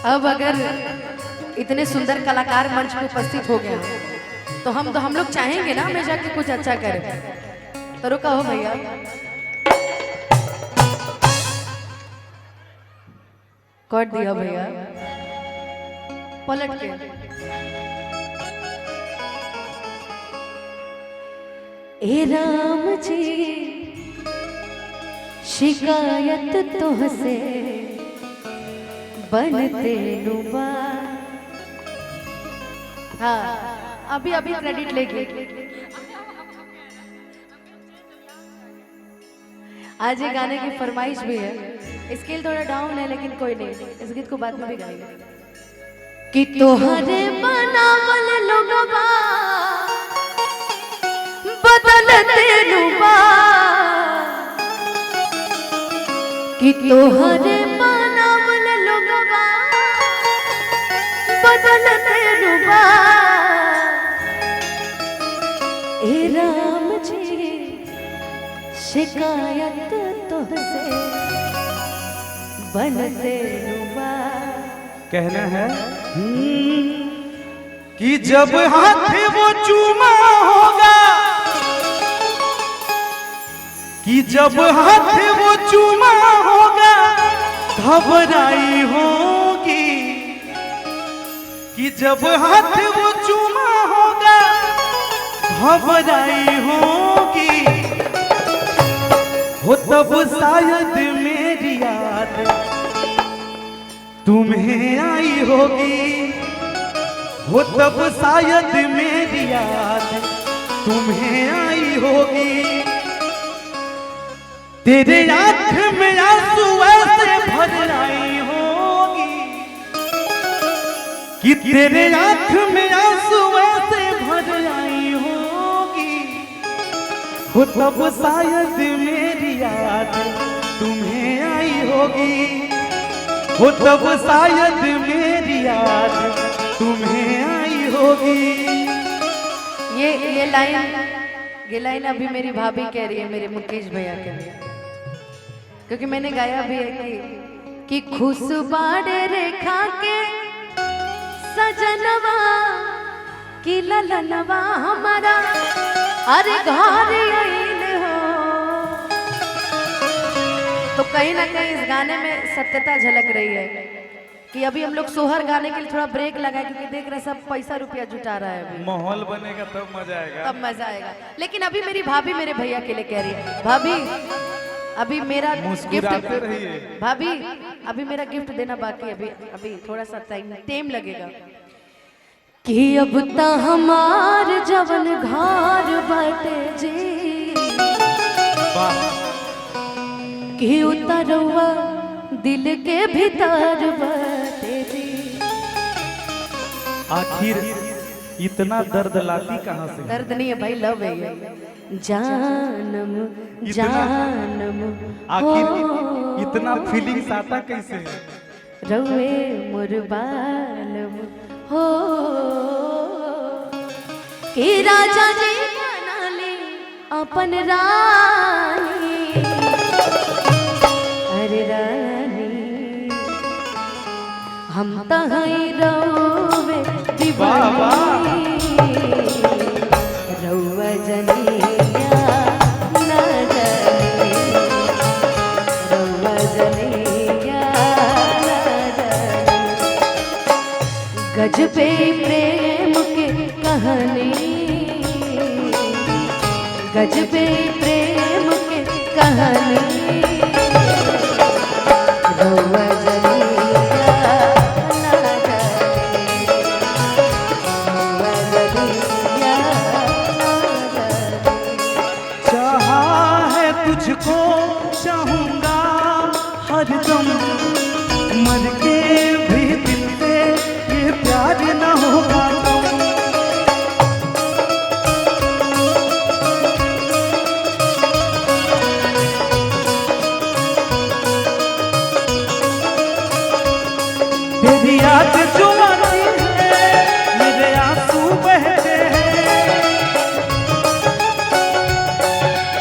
अब अगर इतने सुंदर कलाकार मंच पे उपस्थित हो गए हैं तो हम लोग चाहेंगे ना हमेशा कि कुछ अच्छा करें। तो रुका हो भैया, कॉर्ड दिया भैया, पलट के। ए राम जी शिकायत तुहसे बनते नुबा। हाँ अभी अभी क्रेडिट लेके आज ये गाने की फरमाइश भी है। स्केल थोड़ा डाउन है लेकिन कोई नहीं, इस गीत को बाद में भी गाएंगे। कि तोहरे बनावल लोगवा बदलते नुबा, कि तोहरे बनावल लोगवा बदलते नुबा। ए राम जी शिकायत तुझसे बनते नुबा। कहना है कि जब हाथ वो चूमा होगा, कि जब हाथ वो चूमा होगा घबराई होगी, कि जब हाथ वो चूमा होगा घबराई होगी, हो तब शायद मेरी याद तुम्हें आई होगी, हो तब शायद मेरी याद तुम्हें आई होगी। तेरे आँख में आंसू ऐसे भर आई होगी, कि तेरे आँख में आंसू ऐसे भर आई होगी, हो तब शायद मेरी याद तुम्हें आई होगी, हो तब शायद मेरी याद तुम्हें आई होगी। ये लाइन अभी मेरी भाभी कह रही है मेरे मुकेश भैया के लिए, क्योंकि मैंने गाया भी है कि खुश बाड़े रेखा के सजनवा कि ललनवा हमारा अरे घर आइल हो। तो कहीं ना कहीं इस गाने में सत्यता झलक रही है कि अभी हम लोग सोहर गाने के लिए थोड़ा ब्रेक लगाए, क्योंकि देख रहे सब पैसा रुपया जुटा रहा है। अभी माहौल बनेगा तब मजा आएगा, तब मजा आएगा। लेकिन अभी मेरी भाभी मेरे भैया के लिए कह रही है, भाभी अभी मेरा गिफ्ट, भाभी अभी मेरा गिफ्ट देना बाकी, अभी थोड़ा सा टाइम लगेगा। कि अब ता हमार जवन घर बाटे जी, कि उतरवा दिल के भीतर बाटे जी। आखिर इतना दर्द लाती कहाँ से? दर्द नहीं है भाई, लव है ये। जानम जानम आखिर इतना फीलिंग्स आता कैसे है? रवे मुरबालम हो कि राजा जी बना ले अपन रानी। अरे रानी हम तहाई रवे दीवानी, रउआ जनिया ना जाने, रउआ जनिया ना जाने। गजबे प्रेम के कहानी, गजबे प्रेम के कहानी, रउआ जनिया ना जाने, रउआ जनिया ना जाने। चाहा है तुझको चाहूंगा हरदम, मर के भी दिल से ये प्यार न होगा कम। तेरी याद जो आती है मेरे आंसू बहते हैं,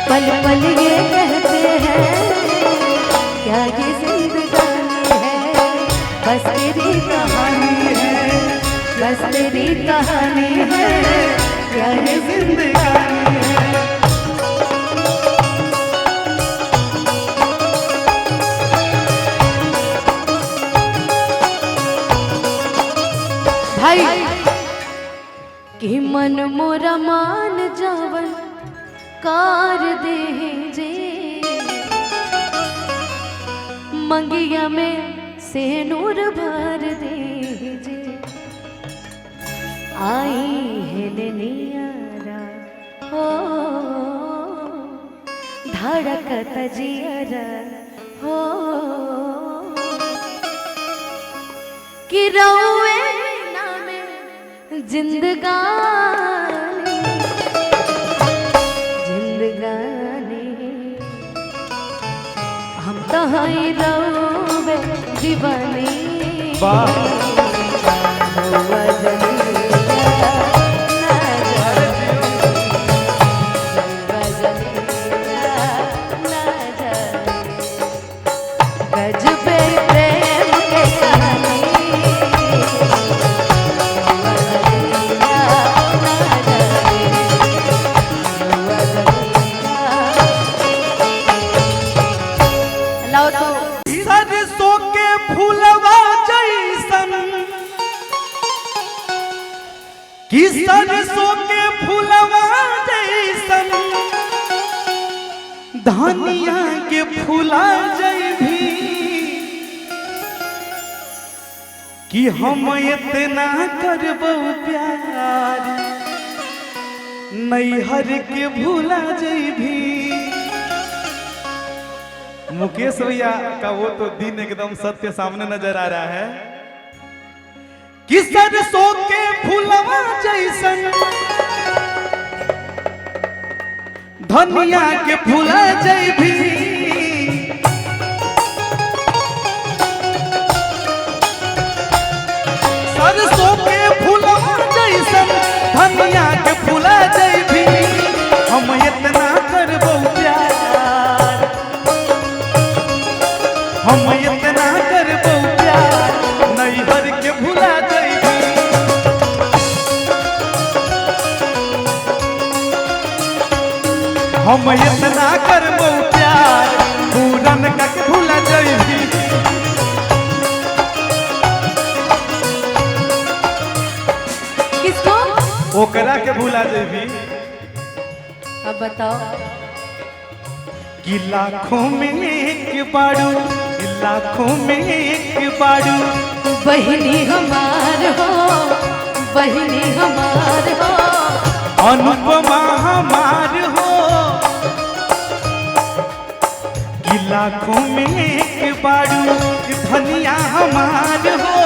पल पल ये कहते हैं क्या ये जिंदगानी है, बस तेरी बस तेरी कहानी है, क्या ये जिंदगानी है। भाई कि मन मोरा मान जावन कार दे जे, मंगिया में से नूर भर दीजे, आई है नियारा हो धड़कत जियरा हो, कि रहुए नामे जिंदगानी जिंदगानी, हम तो हैं रहुए दीवानी। गजबे प्रेम के कहानी, लाओ तो सरसों के फूलवा जैसन, कि सरसों के फूलवा जैसन, धनिया के फूला जैभी, कि हम इतना करबो प्यार, नैहर के भूला जैभी। मुकेश भैया का वो तो दिन एकदम सत्य सामने नजर आ रहा है कि सरसों के फूलवा जैसन, धनिया के फूला जैभी, सरसों के फूलवा जैसन, धनिया के फूला जैभी, हम इतना करबो प्यार, हम इतना करबो प्यार, नैहर के भूला जैभी। हम इतना करबो प्यार, पूरन का के भूला जैभी। किसको? ओकरा के भूला जैभी। अब बताओ। कि लाखों में एक बाड़ू, लाखों में एक बाड़ू, बहिनी हमार हो, बहिनी हमार हो, अनुपमा हमार हो, कि लाखों में एक बाड़ू, धनिया हमार हो,